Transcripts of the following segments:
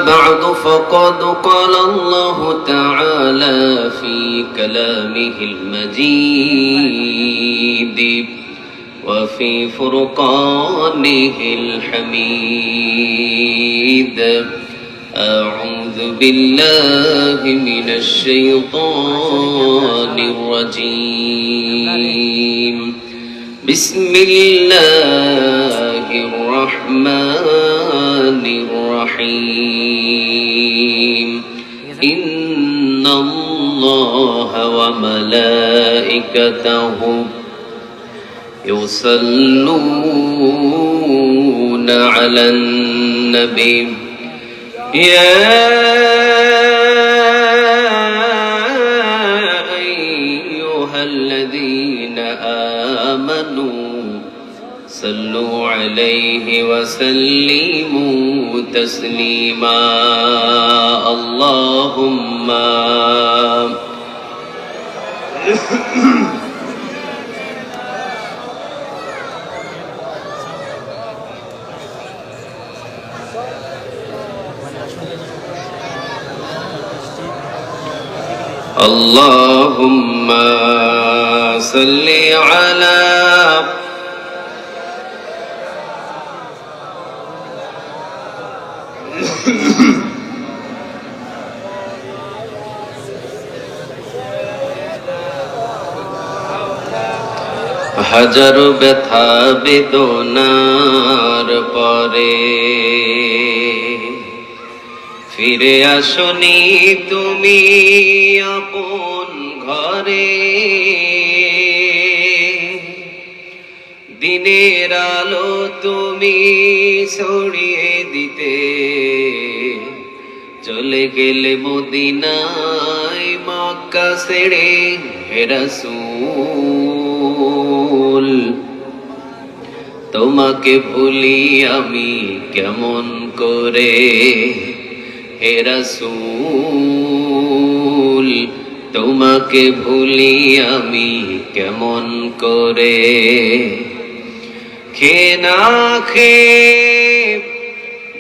بعد فقد قال الله تعالى في كلامه المجيد وفي فرقانه الحميد أعوذ بالله من الشيطان الرجيم بسم الله الرحمن الرحيم إن الله وملائكته يصلون على النبي يا أيها الذين آمنوا صلوا عليه وسلموا تسليما اللهم اللهم صل على হাজার ব্যথা বেদনার পরে ফিরে আসনি তুমি আপন ঘরে দিনের আলো তুমি ছড়িয়ে দিতে চলে গেলে মদিনায় মক্কা ছেড়ে হে রাসূল তোমাকে ভুলি আমি কেমন করে হে রাসূল তোমাকে ভুলি আমি কেমন করে খেয়ে না খেয়ে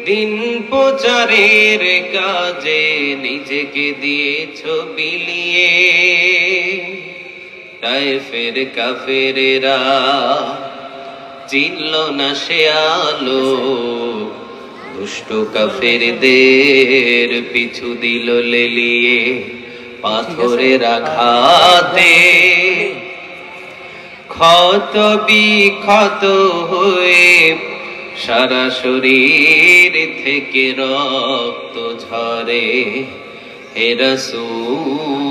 দিন প্রচারের কাজে নিজেকে দিয়েছ বিলিয়ে তায়েফের কাফেরেরা চিনল না সে আলো দুষ্ট কাফেরদের পিছু দিল লেলিয়ে পাথরের আঘাতে ক্ষত বিক্ষত হয়ে সারা শরীর থেকে রক্ত ঝরে হে রাসূল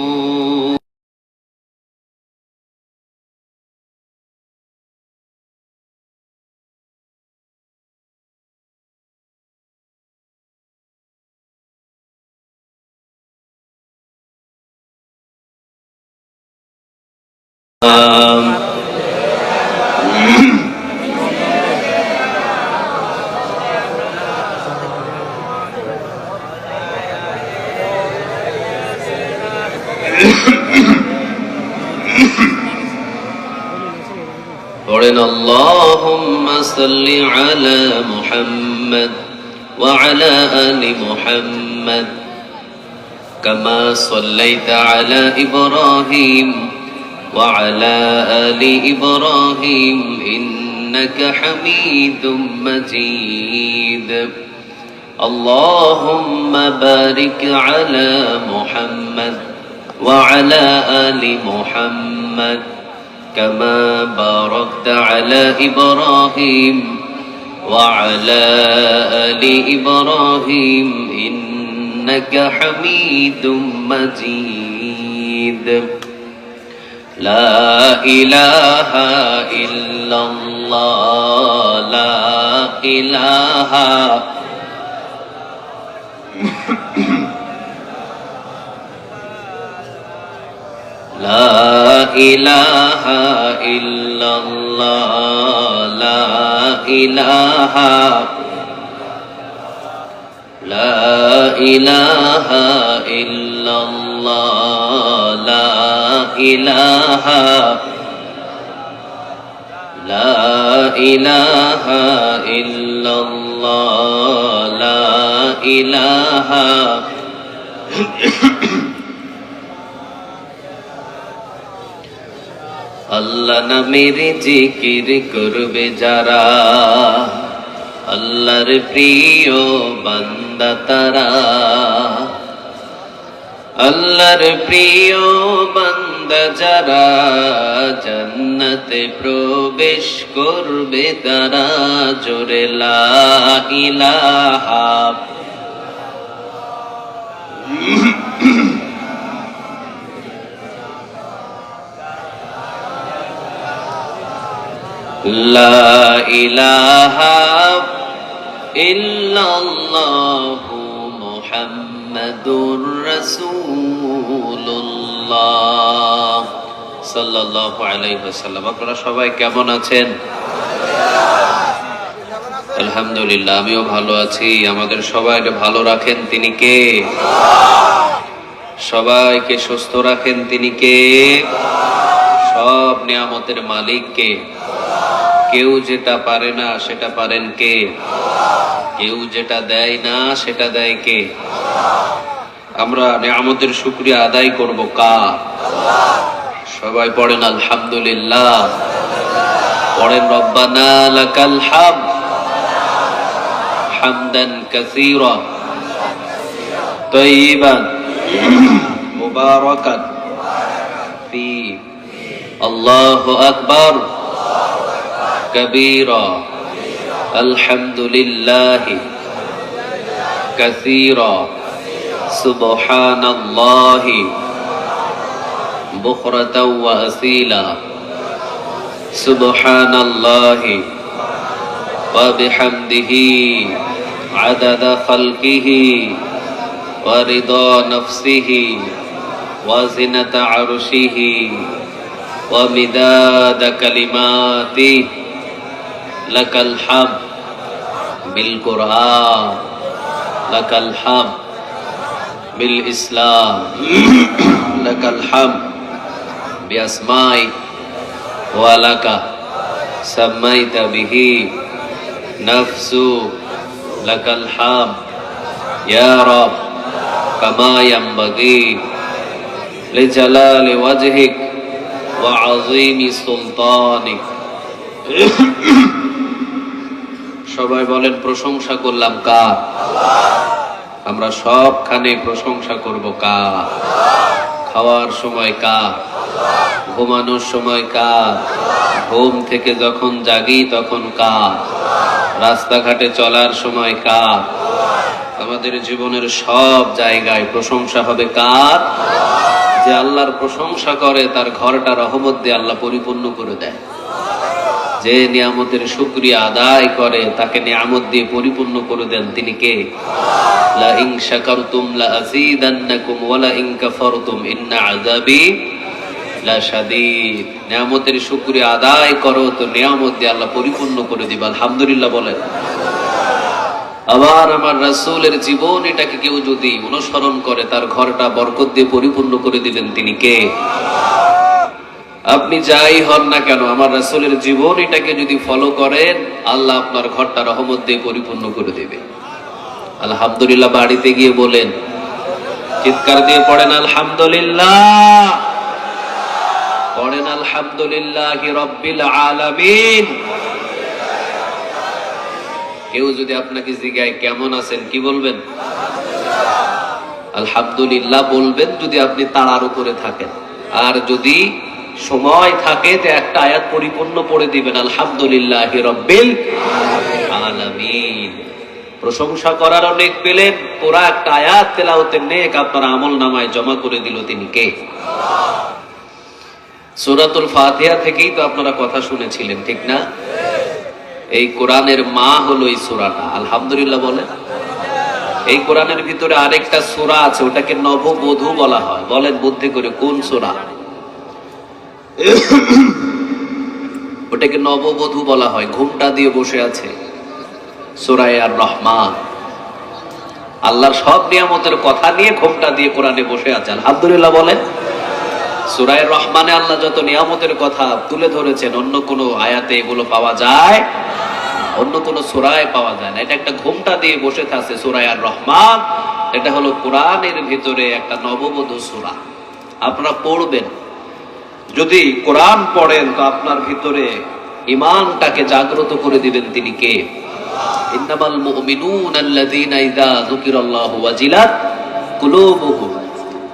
قرن اللهم صل على محمد وعلى آل محمد كما صليت على إبراهيم وعلى آل إبراهيم إنك حميد مجيد اللهم بارك على محمد وعلى آل محمد كما باركت على إبراهيم وعلى آل إبراهيم إنك حميد مجيد لا إله إلا الله لا إله لا إله إلا الله لا إله لا إله إلا الله لا إله لا إله إلا الله لا ইলাহা আল্লাহ নামের জিকির করবে যারা, আল্লাহর প্রিয় বান্দা তারা, আল্লাহর প্রিয় বান্দা যারা, জান্নাতে প্রবেশ করবে তারা। জোরে লা ইলাহা লা ইলাহা ইল্লাল্লাহু মুহাম্মাদুর রাসূলুল্লাহ সাল্লাল্লাহু আলাইহি ওয়াসাল্লাম। আপনারা সবাই কেমন আছেন? আলহামদুলিল্লাহ, আমিও ভালো আছি। আমাদের সবাইকে ভালো রাখেন তিনি কে? সবাইকে সুস্থ রাখেন তিনি কে? সব নিয়ামতের মালিক কে? কেউ যেটা পারে না সেটা পারেন কে? কেউ যেটা দেয় না সেটা দেয় কে? আমরা নিয়ামতের শুকরিয়া আদায় করব কার? সবাই পড়েন আলহামদুলিল্লাহ, পড়েন রব্বানা লাকাল হামদ হামদান কাসীরা তাইয়িবান মুবারাকান ফি। আল্লাহু আকবার كبيرا الحمد لله كثيرا سبحان الله بكرة وأصيلا سبحان الله وبحمده عدد خلقه ورضا نفسه وزنة عرشه ومداد كلماته لك الحمد بالقرآن لك الحمد بالإسلام لك الحمد بأسمائك ولك سميت به نفسك لك الحمد يا رب كما ينبغي لجلال وجهك وعظيم سلطانك। সবাই বলেন প্রশংসা করলাম কার? আমরা সবখানে প্রশংসা করব কার? খাওয়ার সময় কার? ঘুমানোর সময় কার? ঘুম থেকে যখন জাগি তখন কার? রাস্তাঘাটে চলার সময় কার? আমাদের জীবনের সব জায়গায় প্রশংসা হবে কার? যে আল্লাহর প্রশংসা করে তার ঘরটা রহমত দিয়ে আল্লাহ পরিপূর্ণ করে দেয়। যে নিয়ামতের শুকরিয়া আদায় করে তাকে নিয়ামত দিয়ে পরিপূর্ণ করে দেন তিনি কে? লা ইন শাকারতুম লা আযীদান্নাকুম ওয়া লা ইন কাফারতুম ইন্না আযাবি লা শাদীদ। নিয়ামতের শুকরিয়া আদায় করো তো নিয়ামত দিয়ে আল্লাহ পরিপূর্ণ করে দিবেন। আলহামদুলিল্লাহ বলেন। আবার আমার রাসূলের জীবন এটাকে কেউ যদি অনুসরণ করে তার ঘরটা বরকত দিয়ে পরিপূর্ণ করে দিবেন তিনি কে? আপনি যাই হন না কেন আমার রাসূলের জীবন এটাকে যদি ফলো করেন আল্লাহ আপনার ঘরটা রহমত দিয়ে পরিপূর্ণ করে দেবে। আলহামদুলিল্লাহ বাড়িতে গিয়ে বলেন, চিৎকার দিয়ে পড়েন আলহামদুলিল্লাহ, পড়েন আলহামদুলিল্লাহি রাব্বিল আলামিন। কেউ যদি আপনাকে জিজ্ঞাসা কেমন আছেন কি বলবেন? আলহামদুলিল্লাহ বলবেন যদি আপনি তাড়ার উপরে থাকেন। আর যদি সময় থাকে তো একটা আয়াত পরিপূর্ণ পড়ে দিবেন আলহামদুলিল্লাহি রাব্বিল আলামিন। প্রশংসা করার অনেক পেলেন, পুরা একটা আয়াত তেলাওয়াতের নেক আপনার আমলনামায় জমা করে দিল তিনি কে? সূরাতুল ফাতিহা থেকেই তো আপনারা কথা শুনেছিলেন ঠিক না? এই কোরআনের মা হলো এই সূরাটা। আলহামদুলিল্লাহ বলেন। এই কোরআনের ভিতরে আরেকটা সূরা আছে ওটাকে নববধূ বলা হয়। বলেন বুদ্ধি করে কোন সূরা? ওটাকে নববধূ বলা হয়, ঘুমটা দিয়ে বসে আছে। সূরা আর রহমান। আল্লাহর সব নিয়ামতের কথা নিয়ে ঘুমটা দিয়ে কোরআনে বসে আছে। আলহামদুলিল্লাহ বলেন। সূরা আর রহমানে আল্লাহ যত নিয়ামতের কথা তুলে ধরেছেন অন্য কোন আয়াতে এগুলো পাওয়া যায়। অন্য কোনো সূরায় পাওয়া যায় না। এটা একটা ঘোমটা দিয়ে বসে আছে সূরা আর রহমান। এটা হলো কোরআনের ভিতরে একটা নববধূ সূরা। আপনারা পড়বেন, যদি কোরআন পড়েন তো আপনার ভিতরে ঈমানটাকে জাগ্রত করে দিবেন তিনি কে? ইন্নামাল মুমিনুনা আল্লাযীনা ইযা যুকিরাল্লাহু ওয়াজিলাত কুলুবুহুম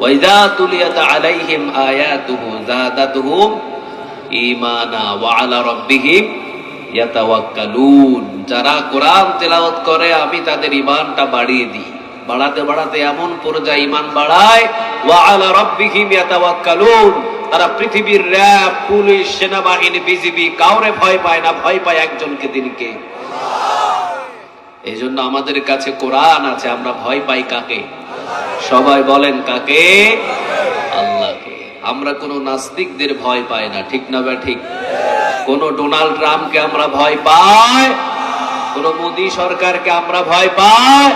ওয়া ইযা তুলিয়াত আলাইহিম আয়াতুহু যাদাতুহুম ঈমানা ওয়া আলা রাব্বিহিম ইয়াতাওয়াক্কালুন। যারা কোরআন তেলাওয়াত করে আমি তাদের ঈমানটা বাড়িয়ে দিই। বাড়াতে বাড়াতে এমন পর্যায়ে ঈমান বাড়ায়, ওয়া আলা রাব্বিহিম ইয়াতাওয়াক্কালুন। তারা পৃথিবীর র‍্যাব, পুলিশ, সেনাবাহিনী, বিজিবি কাউরে ভয় পায় না, ভয় পায় একজনকে, তিনি কে? এই জন্য আমাদের কাছে কোরআন আছে, আমরা ভয় পাই কাকে? সবাই বলেন কাকে? আল্লাহকে। আমরা কোনো নাস্তিকদের ভয় পাই না, ঠিক না বা ঠিক? কোন ডোনাল্ড ট্রাম্পকে আমরা ভয় পাই? কোন মোদী সরকারকে আমরা ভয় পাই?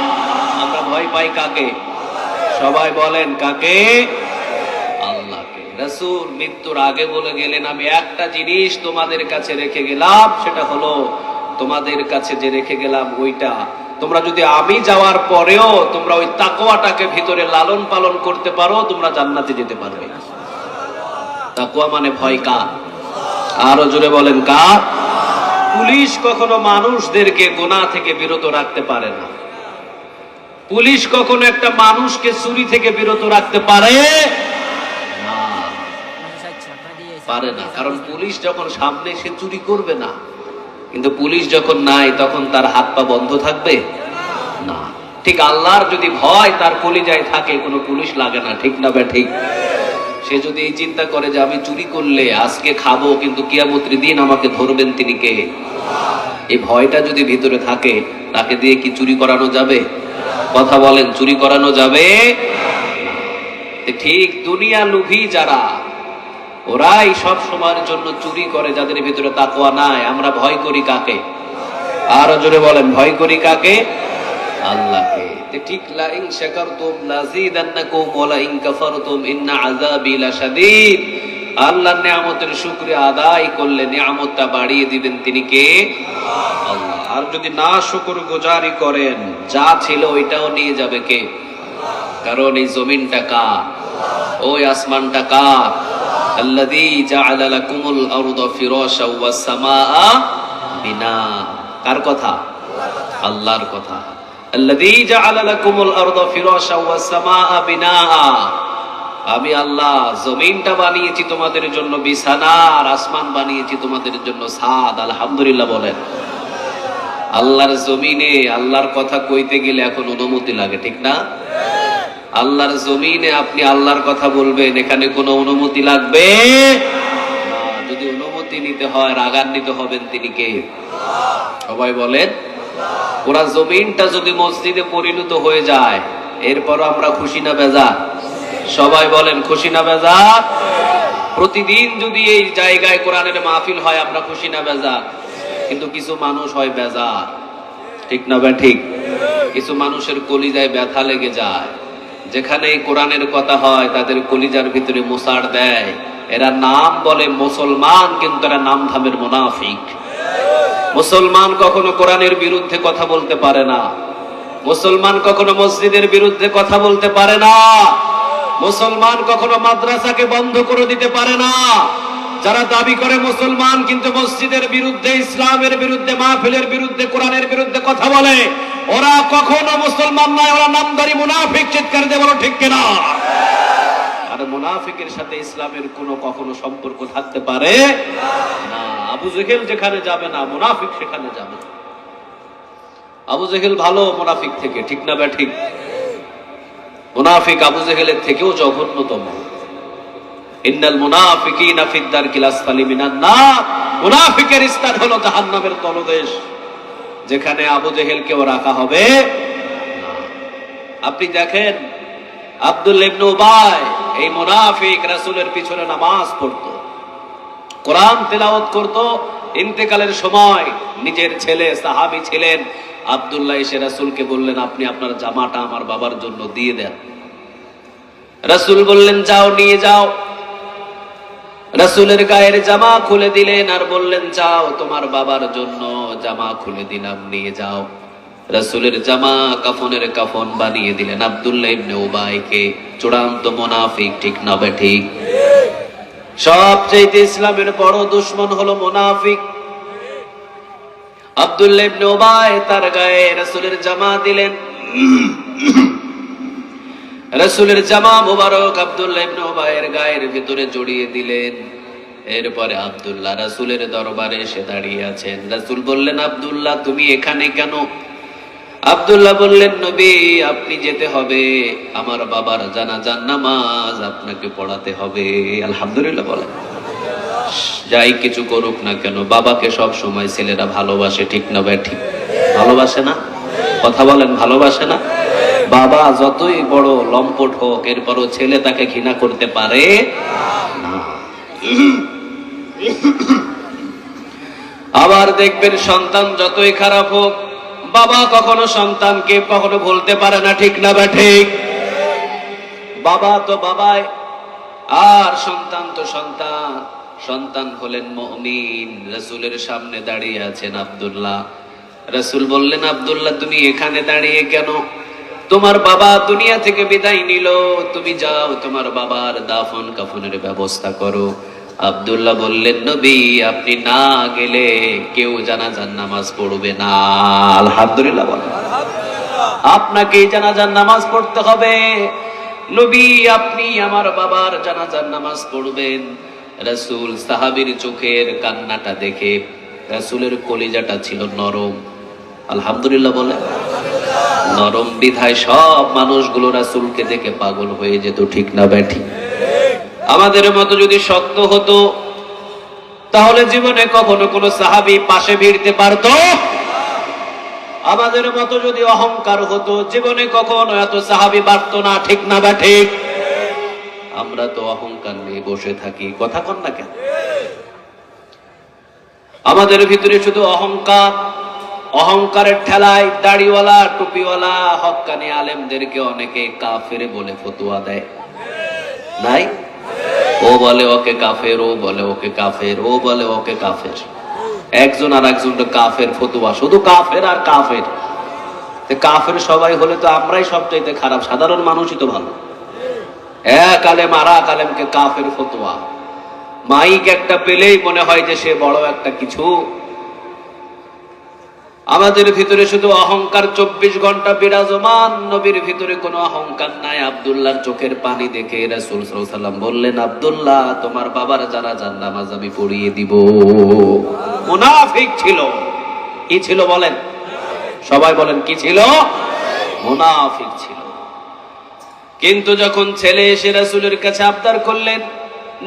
আমরা ভয় পাই কাকে? সবাই বলেন কাকে? আল্লাহকে। রাসূল মৃত্যুর আগে বলে গেলেন, আমি একটা জিনিস তোমাদের কাছে রেখে গেলাম, সেটা হলো তোমাদের কাছে যে রেখে গেলাম ওইটা তোমরা যদি আমি যাওয়ার পরেও তোমরা ওই তাকওয়াটাকে ভিতরে লালন পালন করতে পারো, তোমরা জান্নাতে যেতে পারবে। তাকওয়া মানে ভয় কার? আরো জোরে বলেন কার? পুলিশ কখনো মানুষদেরকে গুনাহ থেকে বিরত রাখতে পারে না। পুলিশ কখনো একটা মানুষকে চুরি থেকে বিরত রাখতে পারে না, পারে না। কারণ পুলিশ যখন সামনে, সে চুরি করবে না। কিন্তু পুলিশ যখন নাই, তখন তার হাত পা বন্ধ থাকবে না। ঠিক আল্লাহর যদি ভয় তার কলিজায় থাকে, কোনো পুলিশ লাগে না, ঠিক না বে ঠিক? সে যদি এই চিন্তা করে যে আমি চুরি করলে আজকে খাবো, কিন্তু কিয়ামতের দিন আমাকে ধরবেন তিনি কে? এই ভয়টা যদি ভিতরে থাকে, তাকে দিয়ে কি চুরি করানো যাবে? কথা বলেন, চুরি করানো যাবে? ঠিক দুনিয়া লোভী যারা, ওরাই সব সময়ের জন্য চুরি করে, যাদের ভিতরে তাকওয়া নাই। আমরা ভয় করি কাকে? আরো জোরে বলেন, ভয় করি কাকে? আল্লাহকে। ঠিক, লা ইন শাকারতুম লাযীদান্নাকুম ওয়া লা ইন কাফারতুম ইন্না আযাবি লাশাদীদ। আল্লাহর নিয়ামতের শুকরিয়া আদায় করলে নিয়ামতটা বাড়িয়ে দিবেন তিনি কে? আল্লাহ। আর যদি না শুকরগুজারি করেন, যা ছিল ওইটাও নিয়ে যাবে কে? কারণ এই জমিনটা কার? ওই আসমানটা কার? আল্লাযী জাআলা লাকুমুল আরদা ফিরাশা ওয়াস সামাআ বিনা। কার কথা? আল্লাহর কথা। আল্লাযী জাআলা লাকুমুল আরদা ফিরাশা ওয়াস সামাআ বিনা। আমি আল্লাহ জমিনটা বানিয়েছি তোমাদের জন্য বিছানা, আর আসমান বানিয়েছি তোমাদের জন্য ছাদ। আলহামদুলিল্লাহ বলেন। আল্লাহর জমিনে আল্লাহর কথা কইতে গেলে এখন অনুমতি লাগে, ঠিক না? আল্লাহর জমিনে আপনি আল্লাহর কথা বলবেন, এখানে কোনো অনুমতি লাগবে না। যদি অনুমতি নিতে হয়, রাগান্বিত হবেন তিনি কে? সবাই বলেন। পুরা জমিনটা যদি মসজিদে পরিণত হয়ে যায়, এরপরও আমরা খুশি না বেজার? সবাই বলেন, খুশি না বেজার? প্রতিদিন যদি এই জায়গায় কোরআনের মাহফিল হয়, আমরা খুশি না বেজার? কিন্তু কিছু মানুষ হয় বেজার, ঠিক না বে ঠিক? কিছু মানুষের কলিজায় ব্যথা লেগে যায়। যেখানে কোরআনের কথা হয়, তাদের কলিজার ভিতরে মোসাড় দেয়। এরা নাম বলে মুসলমান, কিন্তু এরা নাম ধামের মুনাফিক। মুসলমান কখনো কোরআনের বিরুদ্ধে কথা বলতে পারে না। মুসলমান কখনো মসজিদের বিরুদ্ধে কথা বলতে পারে না। মুসলমান কখনো মাদ্রাসাকে বন্ধ করে দিতে পারে না। যারা দাবি করে মুসলমান, কিন্তু মসজিদের বিরুদ্ধে, ইসলামের বিরুদ্ধে, মাহফিলের বিরুদ্ধে, কোরআনের বিরুদ্ধে কথা বলে, ওরা কখনো মুসলমান নয়, ওরা নামদারি মুনাফিক। চিৎকার দিয়ে বলো ঠিক কিনা? আর মুনাফিকের সাথে ইসলামের কোনো কখনো সম্পর্ক থাকতে পারে না। আবু জেহেল যেখানে যাবে না, মুনাফিক সেখানে যাবে। আবু জেহেল ভালো মুনাফিক থেকে, ঠিক না বে ঠিক? মুনাফিক আবু জেহেলের থেকেও জঘন্যতম। ইন্নাল মুনাফিকিনা ফিদ দারকিল আসফালি মিনান নার। মুনাফিকের স্থান হলো জাহান্নামের তলদেশ, যেখানে আবু জেহেলকেও রাখা হবে না। আপনি দেখেন, আব্দুল্লাহ ইবনে উবাই, এই মুনাফিক রাসূলের পিছনে নামাজ পড়তো, কোরআন তেলাওয়াত করতো। ইন্তেকালের সময় নিজের ছেলে সাহাবী ছিলেন আব্দুল্লাহ এসে রাসূলকে বললেন, আপনি আপনার জামাটা আমার বাবার জন্য দিয়ে দেন। রাসূল বললেন, যাও নিয়ে যাও। রাসূলের গায়ের জামা খুলে দিলেন আর বললেন, যাও তোমার বাবার জন্য জামা খুলে দিলাম, নিয়ে যাও। রাসূলের জামা কাফনের কাফন বানিয়ে দিলেন আব্দুল্লাহ ইবনে উবাইকে। চূড়ান্ত মুনাফিক, ঠিক না ঠিক? সবচেয়ে ইসলামের বড় দুশমন হলো মুনাফিক। আব্দুল্লাহ ইবনে উবাই তার গায়ে রাসূলের জামা দিলেন। রাসূলের জামা মোবারক আব্দুল্লাহ ইবনে উবাইয়ের গায়ের ভিতরে জড়িয়ে দিলেন। এরপরে আব্দুল্লাহ রাসূলের দরবারে এসে দাঁড়িয়ে আছেন। রাসূল বললেন, আব্দুল্লাহ তুমি এখানে কেন? আব্দুল্লাহ বললেন, নবী আপনি যেতে হবে, আমার বাবার জানাজার নামাজ আপনাকে পড়াতে হবে। আলহামদুলিল্লাহ বলেন। যাই কিছু করুক না কেন, বাবাকে সব সময় ছেলেরা ভালোবাসে, ঠিক না ঠিক? ভালোবাসে না? কথা বলেন, ভালোবাসে না? বাবা যতই বড় লম্পট হোক, এরপরও ছেলে তাকে ঘৃণা করতে পারে না। আবার দেখবেন সন্তান যতই খারাপ হোক, বাবা কখনো সন্তানকে কখনো ভুলতে পারে না, ঠিক না ঠিক? বাবা তো বাবাই, আর সন্তান তো সন্তান। সন্তান হলেন মুমিন। রাসূলের সামনে দাঁড়িয়ে আছেন আব্দুল্লাহ। রাসূল বললেন, আব্দুল্লাহ তুমি এখানে দাঁড়িয়ে কেন? তোমার বাবা দুনিয়া থেকে বিদায় নিল, তুমি যাও তোমার বাবার দাফন কাফনের ব্যবস্থা করো। আব্দুল্লাহ বললেন, নবী আপনি না গেলে কেউ জানাজার নামাজ পড়বে না। আলহামদুলিল্লাহ বলেন। আপনাকেই জানাজার নামাজ পড়তে হবে। নবী আপনি আমার বাবার জানাজার নামাজ পড়বেন। রাসূল সাহাবীর চোখের কান্নাটা দেখে রাসূলের কলিজাটা ছিল নরম। আলহামদুলিল্লাহ বলে। নরম বিধায় সব মানুষগুলো রাসূলকে দেখে পাগল হয়ে যেত, ঠিক না ঠিক? আমাদের মতো যদি শক্ত হতো তাহলে জীবনে কখনো কোনো সাহাবী পাশে ভিড়তে পারতো? আমাদের মতো যদি অহংকার হতো, জীবনে কখনো এত সাহাবী বাড়তো না, ঠিক না ঠিক? আমরা তো অহংকার নিয়ে বসে থাকি, কথা কন না কেন? আমাদের ভিতরে শুধু অহংকার। অহংকারের ঠেলায় দাড়িওয়ালা টুপিওয়ালা হক্কানি আলেমদেরকে অনেকে কাফের বলে ফতোয়া দেয়, নাই? ও বলে ওকে কাফের, ও বলে ওকে কাফের, ও বলে ওকে কাফের। একজন আর একজনকে কাফের ফতোয়া, শুধু কাফের আর কাফের। কাফের সবাই হলে তো আমরাই সবচাইতে খারাপ, সাধারণ মানুষই তো ভালো। এক আলেম আর এক আলেমকে কাফের ফতোয়া। মাইক একটা পেলেই মনে হয় যে সে বড় একটা কিছু। আমাদের ভিতরে শুধু অহংকার 24 ঘন্টা বিরাজমান, নবীর ভিতরে কোনো অহংকার নাই। আব্দুল্লাহর চোখের পানি দেখে রাসূল সাল্লাল্লাহু আলাইহি ওয়াসাল্লাম বললেন, আব্দুল্লাহ তোমার বাবার জানাজার নামাজ আমি পড়িয়ে দিব। মুনাফিক ছিল। কি ছিল বলেন? সবাই বলেন, কি ছিল? মুনাফিক ছিল। কিন্তু যখন ছেলে এসে রাসূলের কাছে আবদার করলেন,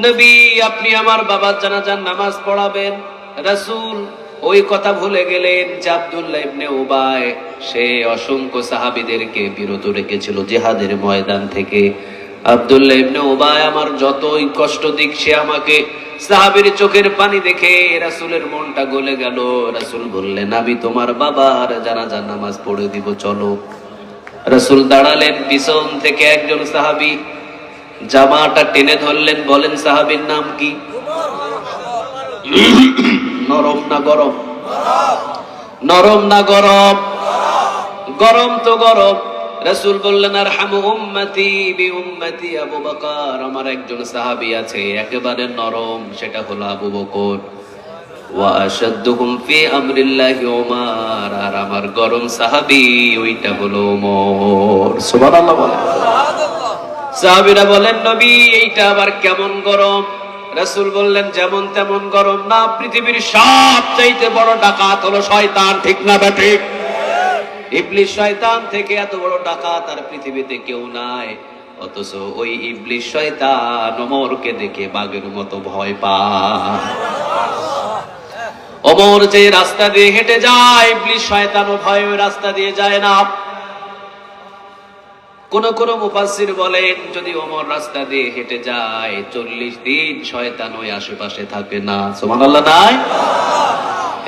নবী আপনি আমার বাবার জানাজার নামাজ পড়াবেন, রাসূল ওই কথা ভুলে গেলেন যে আব্দুল্লাহ ইবনে উবাই সে অসংখ্য সাহাবীদেরকে বিরত রেখেছিল জিহাদের ময়দান থেকে। আব্দুল্লাহ ইবনে উবাই আমার যতই কষ্ট দিক, সে আমাকে সাহাবীর চোখের পানি দেখে রাসূলের মনটা গলে গেল। রাসূল বললেন, আমি তোমার বাবার জানাজার নামাজ পড়ে দিব, চলো। রাসূল দাঁড়ালেন, পিছন থেকে একজন সাহাবী জামাটা টেনে ধরলেন। বলেন সাহাবীর নাম কি? নরম না গরম? নরম না গরম? গরম তো গরম। রাসূল বললেন, আরহামু উম্মতি বিউম্মতি আবু বকর, আমার একজন সাহাবী আছে একেবারে নরম, সেটা হলো আবু বকর। ওয়া আশাদ্দুহুম ফি আমরিল্লাহি উমর, আর আমার গরম সাহাবী ওইটা হলো ওমর। সুবহানাল্লাহ বলেন। সাহাবীরা বলেন, নবী এইটা আবার কেমন গরম? রাসূল বললেন, যেমন তেমন গরম না, পৃথিবীর সবচাইতে বড় ডাকাত হলো শয়তান, ঠিক না ঠিক? ইবলিস শয়তান থেকে এত বড় ডাকাত আর পৃথিবীতে কেউ নাই। অথচ ওই ইবলিস শয়তান ওমরকে দেখে বাঘের মতো ভয় পায়। ওমর যে রাস্তা দিয়ে হেঁটে যায়, ইবলিস শয়তানও ভয়ে ওই রাস্তা দিয়ে যায় না। কোন কোন মুফাসসির বলেন, যদি ওমর রাস্তা দিয়ে হেঁটে যায় 40 দিন শয়তান ওই আশেপাশে থাকে না। সুবহানাল্লাহ নাই?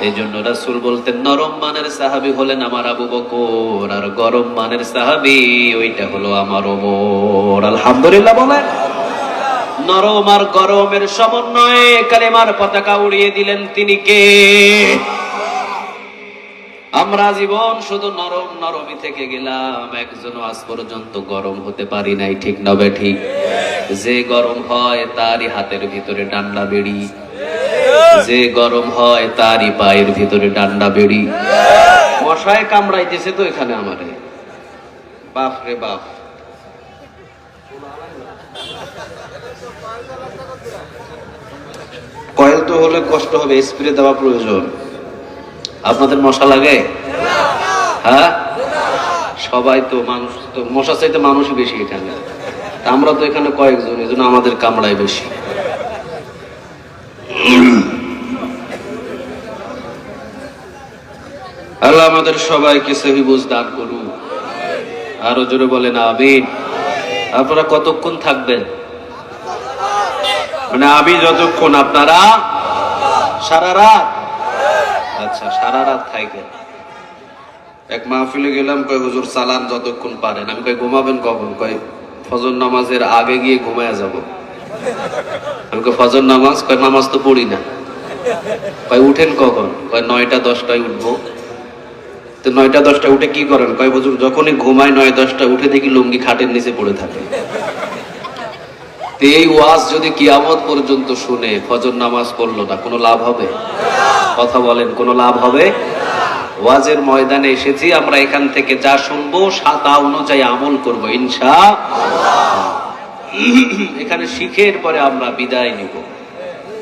এইজন্য রাসূল বলতেন, নরম মানের সাহাবী হলেন আমার আবু বকর, আর গরম মানের সাহাবী ওইটা হলো আমার ওমর। আলহামদুলিল্লাহ বলেন। নরম আর গরমের সমন্বয়ে কালেমার পতাকা উড়িয়ে দিলেন তিনি কে? আমরা জীবন শুধু নরম নরমই থেকে গেলাম, একজনও আজ পর্যন্ত গরম হতে পারি নাই, ঠিক না বে ঠিক? যে গরম হয় তারই হাতের ভিতরে ডান্ডা বেড়ি, যে গরম হয় তারই পায়ের ভিতরে ডান্ডা বেড়ি। মশায় কামড়াইতেছে তো এখানে আমারে, বাপ রে বাপ। কয়েল তো হলে কষ্ট হবে, স্প্রে দেওয়া প্রয়োজন। আপনাদের মশা লাগে? হ্যাঁ, সবাই তো মানুষ, তো মশা চাইতে মানুষই বেশি এখানে। আমরা তো এখানে কয়েকজন, এই জন্য আমাদের কামড়ায় বেশি। আল্লাহ আমাদের সবাইকে সহি বুঝ দান করুন। আরো জোরে বলেন আমিন। আপনারা কতক্ষণ থাকবেন? মানে আমি যতক্ষণ, আপনারা সারা রাত? আচ্ছা, সারা রাত থাকেন। এক মাহফিলে গেলাম, কয় হুজুর চালান যতক্ষণ পারেন। আমি কই ঘুমাবেন কখন? কয় ফজর নামাজের আগে গিয়ে ঘুমায়া যাব। আমি কই ফজর নামাজ? কয় নামাজ তো পড়ি না। কয় উঠেন কখন? কয় 9টা 10টায় উঠবো। তো 9টা 10টায় উঠে কি করেন? কয় হুজুর যখনই ঘুমাই 9-10টায় উঠে দেখি লুঙ্গি খাটের নিচে পড়ে থাকে। এই ওয়াজ যদি কিয়ামত পর্যন্ত শুনে ফজর নামাজ পড়লো না, কোনো লাভ হবে? কথা বলেন, কোনো লাভ হবে? ওয়াজের ময়দানে এসেছি আমরা, এখান থেকে যা শুনবো তা অনুযায়ী আমল করবো ইনশাআল্লাহ। এখানে শিখে এরপরে আমরা বিদায় নিব।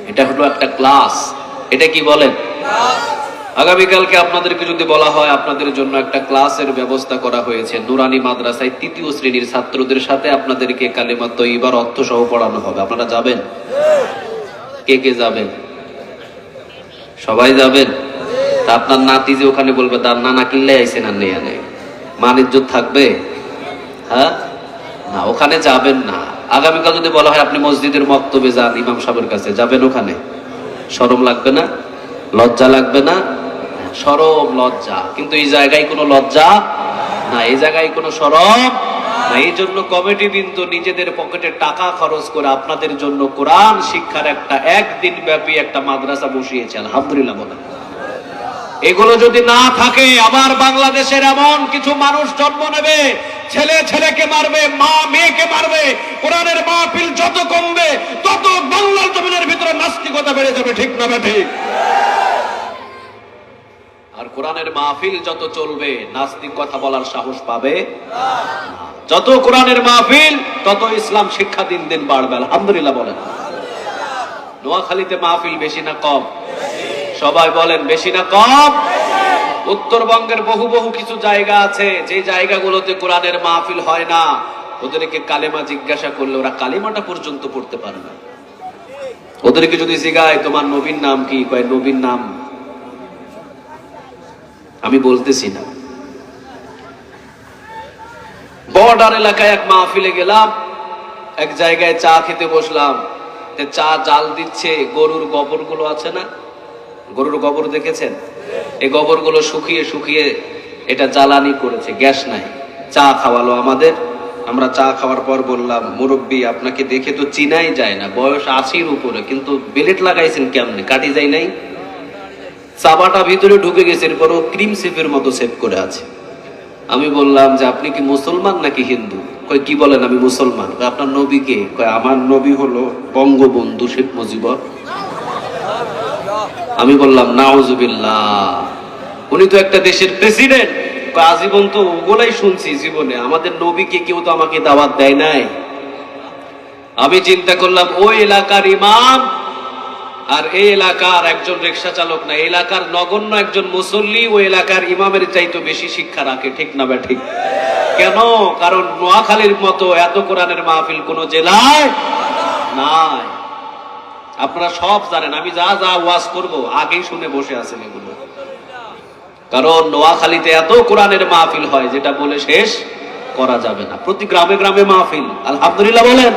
এটা হলো একটা ক্লাস। এটা কি বলেন? আগামীকালকে আপনাদেরকে যদি বলা হয় আপনাদের জন্য একটা ক্লাসের ব্যবস্থা করা হয়েছে, নুরানি মাদ্রাসায় 3য় শ্রেণীর ছাত্রদের সাথে আপনাদেরকে কালেমা তয়্যিবার অর্থ সহ পড়ানো হবে, আপনারা যাবেন? কে কে যাবেন? সবাই যাবেন? তা আপনার নাতি যে ওখানে বলবে তার নানা কিল্লে আইসেন আর নেই আনে, মান ইজ্জত থাকবে? হ্যাঁ, না, ওখানে যাবেন না। আগামীকাল যদি বলা হয় আপনি মসজিদের মক্তবে যান, ইমাম সাহেবের কাছে যাবেন, ওখানে শরম লাগবে না? লজ্জা লাগবে না? শরম লজ্জা, কিন্তু এই জায়গায় কোনো লজ্জা না, এই জায়গায় কোনো শরম না। এই জন্য কমিটি কিন্তু নিজেদের পকেটে টাকা খরচ করে আপনাদের জন্য কোরআন শিক্ষার একটা একদিন ব্যাপী একটা মাদ্রাসা বসিয়েছে, আলহামদুলিল্লাহ বলেন। এগুলো যদি না থাকে আবার বাংলাদেশের এমন কিছু মানুষ জন্ম নেবে, ছেলে ছেলেকে মারবে, মা মেয়েকে মারবে। কোরআনের মাহফিল যত কমবে তত বাংলার জমিনের ভিতরে নাস্তিকতা বেড়ে যাবে, ঠিক না ঠিক? আর কোরআনের মাহফিল যত চলবে নাস্তিক কথা বলার সাহস পাবে না। যত কোরআনের মাহফিল তত ইসলাম শিক্ষা দিন দিন বাড়বে, আলহামদুলিল্লাহ বলেন। নোয়াখালীতে মাহফিল বেশি না কম? সবাই বলেন বেশি না কম? উত্তরবঙ্গের বহু বহু কিছু জায়গা আছে যে জায়গাগুলোতে কোরআনের মাহফিল হয় না, ওদেরকে কালেমা জিজ্ঞাসা করলে ওরা কালেমাটা পর্যন্ত পড়তে পারে না। ওদেরকে যদি জিজ্ঞাসা তোমার নবীর নাম কি, কয় নবীর নাম আমি বলতেছি না। বর্ডার এলাকায় এক মাহফিলে গেলাম, এক জায়গায় চা খেতে বসলাম। চা জাল দিচ্ছে, গরুর গোবর গুলো আছে না, গরুর গোবর দেখেছেন? এই গোবর গুলো শুকিয়ে শুকিয়ে এটা জ্বালানি করেছে, গ্যাস নাই। চা খাওয়ালো আমাদের। আমরা চা খাওয়ার পর বললাম, মুরব্বী আপনাকে দেখে তো চিনাই যায় না, বয়স 80-র উপরে, কিন্তু বেলেট লাগাইছেন কেমনে, কাটি যায় নাই? চাবাটা ভিতরে ঢুকে গেছে, এরপরও ক্রিম সেফের মতো সেভ করে আছে। আমি বললাম যে আপনি কি মুসলমান নাকি হিন্দু? কয় কি বলেন, আমি মুসলমান। আপনার নবী কে? কয় আমার নবী হলো বঙ্গবন্ধু শেখ মুজিবুর। আমি বললাম নাউজুবিল্লাহ, উনি তো একটা দেশের প্রেসিডেন্ট। আজীবন তো ওগুলাই শুনছি জীবনে, আমাদের নবীকে কেউ তো আমাকে দাওয়াত দেয় নাই। আমি চিন্তা করলাম ওই এলাকার ইমাম আর এই এলাকার একজন রিক্সা চালক না, এলাকার নগণ্য একজন মুসল্লি ওই এলাকার ইমামের চাইতে বেশি শিক্ষা রাখে, ঠিক না বা ঠিক? কেন? কারণ নোয়াখালীর মতো এত কোরআনের মাহফিল কোন জেলায় নাই। আপনারা সব জানেন, আমি যা যা ওয়াজ করব আগেই শুনে বসে আছেন এগুলো। কারণ নোয়াখালীতে এত কোরআনের মাহফিল হয় যেটা বলে শেষ করা যাবে না। প্রতি গ্রামে গ্রামে মাহফিল, আলহামদুলিল্লাহ বলেন।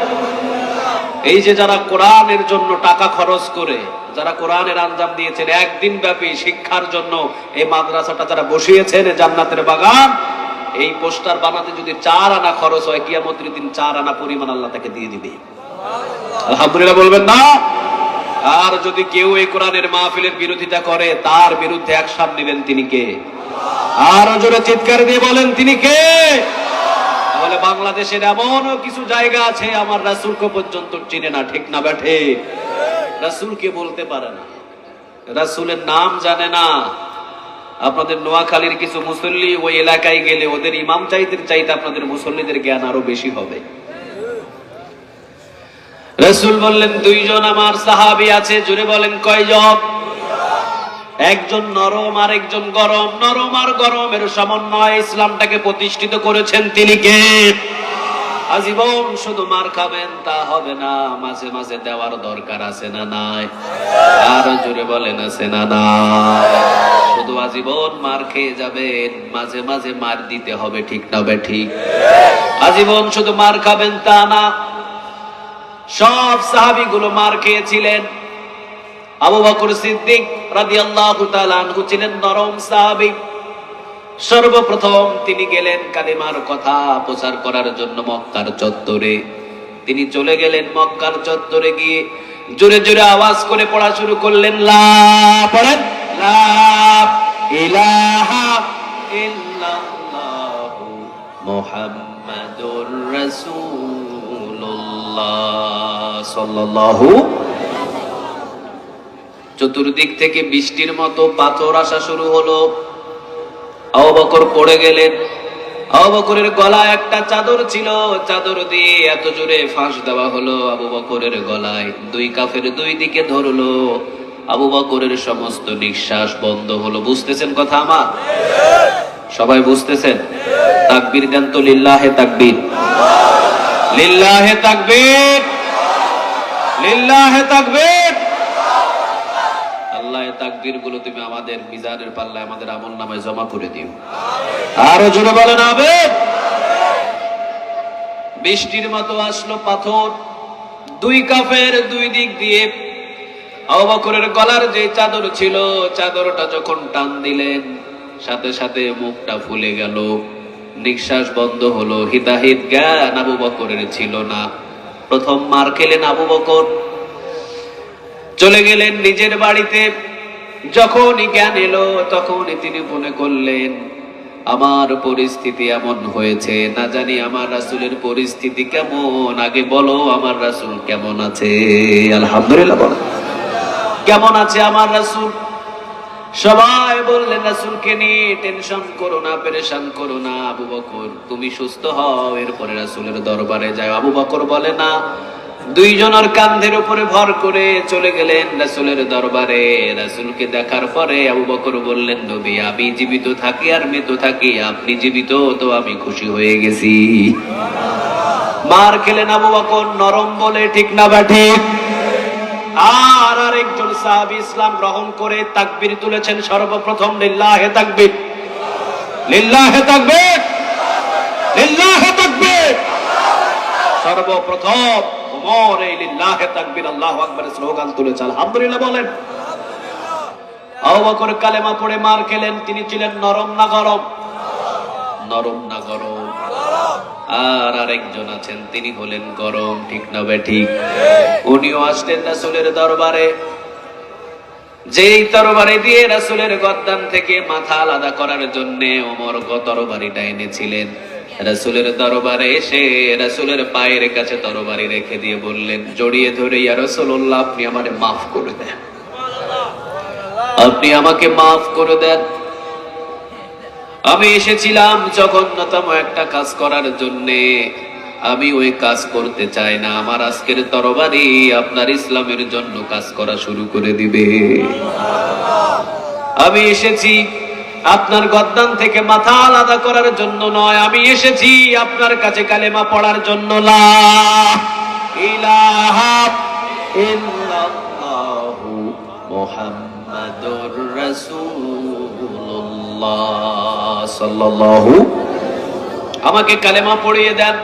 এই যে যারা কোরআনের জন্য টাকা খরচ করে, যারা কোরআনের আঞ্জাম দিয়েছেন একদিন ব্যাপী শিক্ষার জন্য, এই মাদ্রাসাটা যারা বসিয়েছেন জান্নাতের বাগান, এই পোস্টার বানাতে যদি 4 আনা খরচ হয়, কিয়ামতের দিন 4 আনা পরিমাণ আল্লাহ তাকে দিয়ে দিবে। আলহামদুলিল্লাহ বলবেন না? আর যদি কেউ এই কোরআনের মাহফিলের বিরোধিতা করে, তার বিরুদ্ধে অ্যাকশন নেবেন তিনি কে? আর জোরে চিৎকার দিয়ে বলেন তিনি কে? তাহলে বাংলাদেশের এমনও কিছু জায়গা আছে আমার রাসূলকে পর্যন্ত চিনে না, ঠিক না বেঠে? রাসূলকে বলতে পারে না, রাসূলের নাম জানে না। আপনাদের নোয়াখালীর কিছু মুসল্লি ওই এলাকায় গেলে ওদের ইমাম চাইতে আপনাদের মুসল্লিদের জ্ঞান আরো বেশি হবে। রাসূল বললেন দুইজন আমার সাহাবী আছে। জোরে বলেন কয়জন? একজন নরম আর একজন গরম। নরম আর গরমের সমন্বয়ে ইসলামটাকে প্রতিষ্ঠিত করেছেন তিনি কে? আজীবন শুধু মার খাবেন তা হবে না, মাঝে মাঝে দেওয়ার দরকার আছে না নাই? আর জোরে বলেন আছে না নাই? শুধু আজীবন মার খেয়ে যাবেন, মাঝে মাঝে মার দিতে হবে, ঠিক না বে ঠিক? আজীবন শুধু মার খাবেন তা না। সব সাহাবীগুলো মার খেয়েছিলেন। আবু বকর সিদ্দিক রাদিয়াল্লাহু তাআলা আনহু ছিলেন নরম সাহাবী। সর্বপ্রথম তিনি গেলেন কালেমার কথা প্রচার করার জন্য মক্কার চত্বরে। তিনি চলে গেলেন মক্কার চত্বরে, গিয়ে জোরে জোরে আওয়াজ করে পড়া শুরু করলেন, লা পড়েন, লা ইলাহা ইল্লাল্লাহু মুহাম্মাদুর রাসূলুল্লাহ সাল্লাল্লাহু। চতুর্দিক থেকে বৃষ্টির মতো পাথর আসা শুরু হলো। আবু বকর পড়ে গেলেন। আবু বকরের গলায় একটা চাদর ছিল, চাদর দিয়ে এত জোরে ফাঁস দেওয়া হলো আবু বকরের গলায়, দুই কাফের দুই দিকে ধরলো। আবু বকরের সমস্ত নিঃশ্বাস বন্ধ হলো। বুঝতেছেন কথা আমার? সবাই বুঝতেছেন? তাকবীর দেন তো, লিল্লাহে তাকবীর, লিল্লাহে তাকবীর, লিল্লাহে তাকবীর। আল্লাহ তাকবীর গুলো তুমি আমাদের মিজানের পাল্লায় আমাদের আমলনামায় জমা করে দিও। আরো জোরে বলেন আমিন। বৃষ্টির মতো আসলো পাথর, দুই কাফের দুই দিক দিয়ে। আবু বকরের গলার যে চাদর ছিল, চাদরটা যখন টান দিলেন সাথে সাথে মুখটা ফুলে গেল, নিঃশ্বাস বন্ধ হলো। হিতাহিত জ্ঞান আবু বকরের ছিল না। প্রথম মার খেলেন আবু বকর। চলে গেলেন নিজের বাড়িতে। যখনই জ্ঞান এলো তখনই তিনি মনে করলেন আমার পরিস্থিতি এমন হয়েছে, না জানি আমার রাসূলের পরিস্থিতি কেমন। আগে বলো আমার রাসূল কেমন আছে? আলহামদুলিল্লাহ বলো, কেমন আছে আমার রাসূল? সবাই বললেন রাসূলকে নিয়ে টেনশন করো না, পেরেশান করো না। আবু বকর তুমি সুস্থ হও, এরপরে রাসূলের দরবারে যাও। আবু বকর বলে না। দুইজনের কাঁধের উপরে ভর করে চলে গেলেন রাসূলের দরবারে। রাসূলকে দেখার পরে আবু বকর বললেন, নবী আমি জীবিত থাকি আর মৃত থাকি, আপনি জীবিত তো আমি খুশি হয়ে গেছি। মার খেলেন আবু বকর নরম বলে, ঠিক না বা ঠিক? আর আরেকজন সাহাবী ইসলাম গ্রহণ করে তাকবীর তুলেছেন সর্বপ্রথম, লিল্লাহে তাকবীর, লিল্লাহে তাকবীর, লিল্লাহে তাকবীর। সর্বপ্রথম ওমর এই লিল্লাহে তাকবীর আল্লাহু আকবার স্লোগান তুলেছে। আলহামদুলিল্লাহ বলেন। আবু বকর কালেমা পড়ে মার খেলেন। তিনি ছিলেন নরম না গরম? নরম না গরম? আর আরেকজন আছেন তিনি হলেন গরম, ঠিক না বে ঠিক? উনিও আসলেন রাসূলের দরবারে। যেই তরবারি দিয়ে রাসূলের গর্দান থেকে মাথা আলাদা করার জন্য ওমর তরবারিটা এনেছিলেন, রাসূলের দরবারে এসে রাসূলের পায়ের কাছে তরবারি রেখে দিয়ে বললেন, জড়িয়ে ধরে, ইয়া রাসূলুল্লাহ আপনি আমারে মাফ করে দেন, আপনি আমাকে মাফ করে দেন। আমি এসেছিলাম জঘন্যতম একটা কাজ করার জন্য, আমি ওই কাজ করতে চাই না। আমার আজকের তরবারি আপনার ইসলামের জন্য কাজ করা শুরু করে দিবে। আমি এসেছি আপনার গর্দান থেকে মাথা আলাদা করার জন্য নয়, আমি এসেছি আপনার কাছে কালেমা পড়ার জন্য। লা ইলাহা ইল্লাল্লাহু মুহাম্মাদুর রাসূলুল্লাহ সাল্লাল্লাহু। আমাকে কালেমা পড়িয়ে দেন।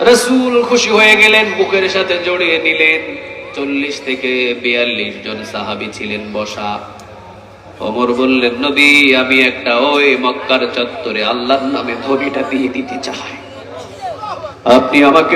রাসূল খুশি হয়ে গেলেন, বুকের সাথে জড়িয়ে নিলেন। 40 থেকে 42 জন সাহাবী ছিলেন বসা। ওমর বললেন, নবী আমি একটা ওই মক্কার চত্বরে আল্লাহর নামে ধ্বনিটা দিয়ে দিতে চাই, আপনি আমাকে